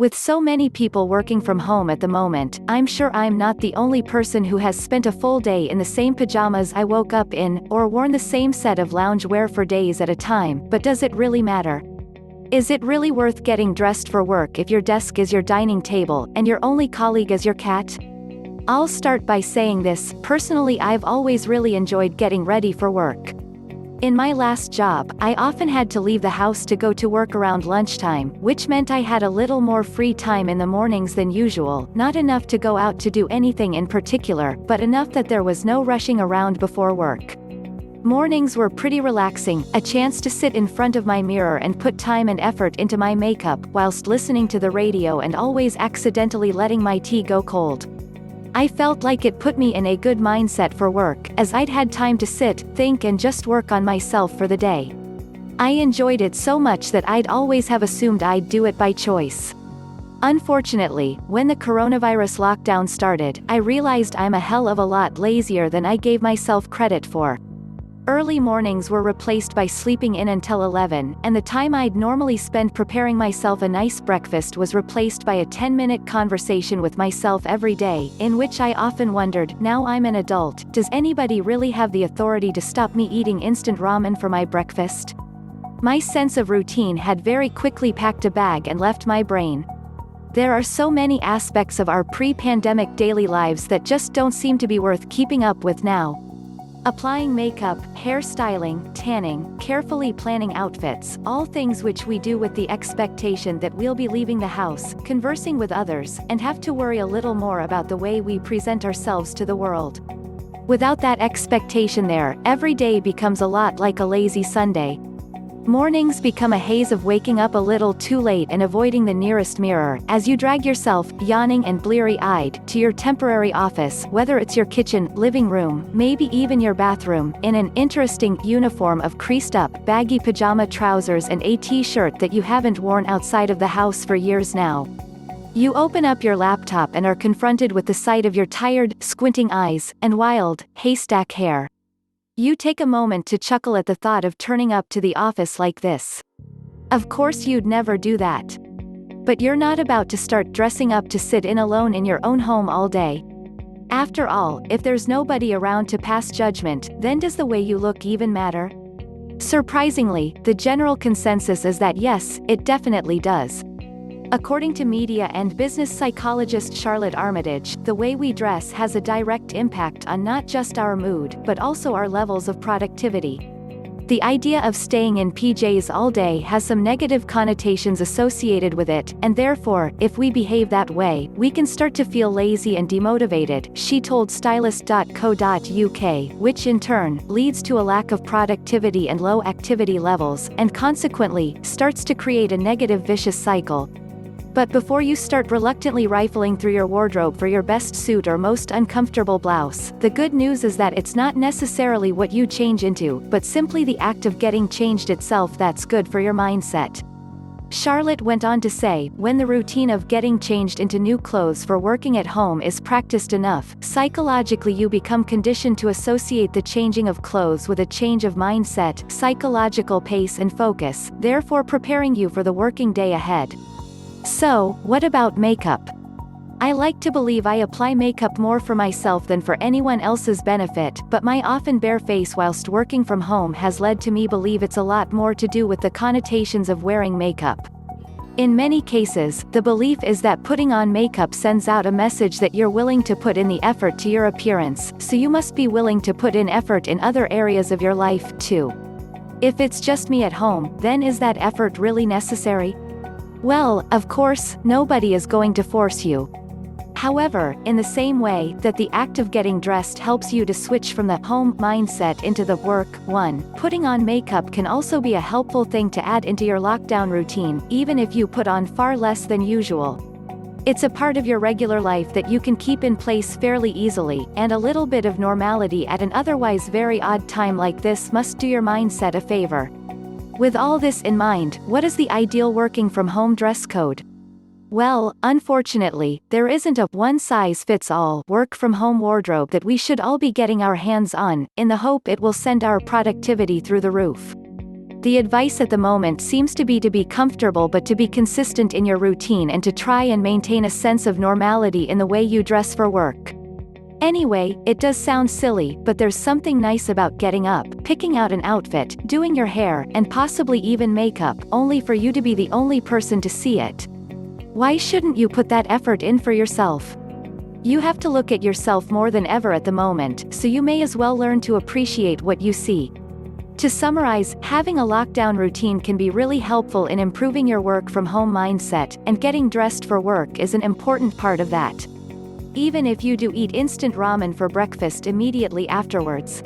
With so many people working from home at the moment, I'm sure I'm not the only person who has spent a full day in the same pajamas I woke up in, or worn the same set of loungewear for days at a time. But does it really matter? Is it really worth getting dressed for work if your desk is your dining table, and your only colleague is your cat? I'll start by saying this: personally, I've always really enjoyed getting ready for work. In my last job, I often had to leave the house to go to work around lunchtime, which meant I had a little more free time in the mornings than usual, not enough to go out to do anything in particular, but enough that there was no rushing around before work. Mornings were pretty relaxing, a chance to sit in front of my mirror and put time and effort into my makeup, whilst listening to the radio and always accidentally letting my tea go cold. I felt like it put me in a good mindset for work, as I'd had time to sit, think and just work on myself for the day. I enjoyed it so much that I'd always have assumed I'd do it by choice. Unfortunately, when the coronavirus lockdown started, I realized I'm a hell of a lot lazier than I gave myself credit for. Early mornings were replaced by sleeping in until 11, and the time I'd normally spend preparing myself a nice breakfast was replaced by a 10-minute conversation with myself every day, in which I often wondered, now I'm an adult, does anybody really have the authority to stop me eating instant ramen for my breakfast? My sense of routine had very quickly packed a bag and left my brain. There are so many aspects of our pre-pandemic daily lives that just don't seem to be worth keeping up with now. Applying makeup, hairstyling, tanning, carefully planning outfits, all things which we do with the expectation that we'll be leaving the house, conversing with others, and have to worry a little more about the way we present ourselves to the world. Without that expectation there, every day becomes a lot like a lazy Sunday. Mornings become a haze of waking up a little too late and avoiding the nearest mirror, as you drag yourself, yawning and bleary-eyed, to your temporary office, whether it's your kitchen, living room, maybe even your bathroom, in an interesting uniform of creased-up, baggy pajama trousers and a t-shirt that you haven't worn outside of the house for years now. You open up your laptop and are confronted with the sight of your tired, squinting eyes, and wild, haystack hair. You take a moment to chuckle at the thought of turning up to the office like this. Of course you'd never do that. But you're not about to start dressing up to sit in alone in your own home all day. After all, if there's nobody around to pass judgment, then does the way you look even matter? Surprisingly, the general consensus is that yes, it definitely does. According to media and business psychologist Charlotte Armitage, the way we dress has a direct impact on not just our mood, but also our levels of productivity. The idea of staying in PJs all day has some negative connotations associated with it, and therefore, if we behave that way, we can start to feel lazy and demotivated, she told stylist.co.uk, which in turn, leads to a lack of productivity and low activity levels, and consequently, starts to create a negative vicious cycle. But before you start reluctantly rifling through your wardrobe for your best suit or most uncomfortable blouse, the good news is that it's not necessarily what you change into, but simply the act of getting changed itself that's good for your mindset. Charlotte went on to say, when the routine of getting changed into new clothes for working at home is practiced enough, psychologically you become conditioned to associate the changing of clothes with a change of mindset, psychological pace and focus, therefore preparing you for the working day ahead. So, what about makeup? I like to believe I apply makeup more for myself than for anyone else's benefit, but my often bare face whilst working from home has led to me believe it's a lot more to do with the connotations of wearing makeup. In many cases, the belief is that putting on makeup sends out a message that you're willing to put in the effort to your appearance, so you must be willing to put in effort in other areas of your life, too. If it's just me at home, then is that effort really necessary? Well, of course, nobody is going to force you. However, in the same way that the act of getting dressed helps you to switch from the home mindset into the work one, putting on makeup can also be a helpful thing to add into your lockdown routine, even if you put on far less than usual. It's a part of your regular life that you can keep in place fairly easily, and a little bit of normality at an otherwise very odd time like this must do your mindset a favor. With all this in mind, what is the ideal working from home dress code? Well, unfortunately, there isn't a one-size-fits-all work-from-home wardrobe that we should all be getting our hands on, in the hope it will send our productivity through the roof. The advice at the moment seems to be comfortable but to be consistent in your routine and to try and maintain a sense of normality in the way you dress for work. Anyway, it does sound silly, but there's something nice about getting up, picking out an outfit, doing your hair, and possibly even makeup, only for you to be the only person to see it. Why shouldn't you put that effort in for yourself? You have to look at yourself more than ever at the moment, so you may as well learn to appreciate what you see. To summarize, having a lockdown routine can be really helpful in improving your work from home mindset, and getting dressed for work is an important part of that. Even if you do eat instant ramen for breakfast immediately afterwards.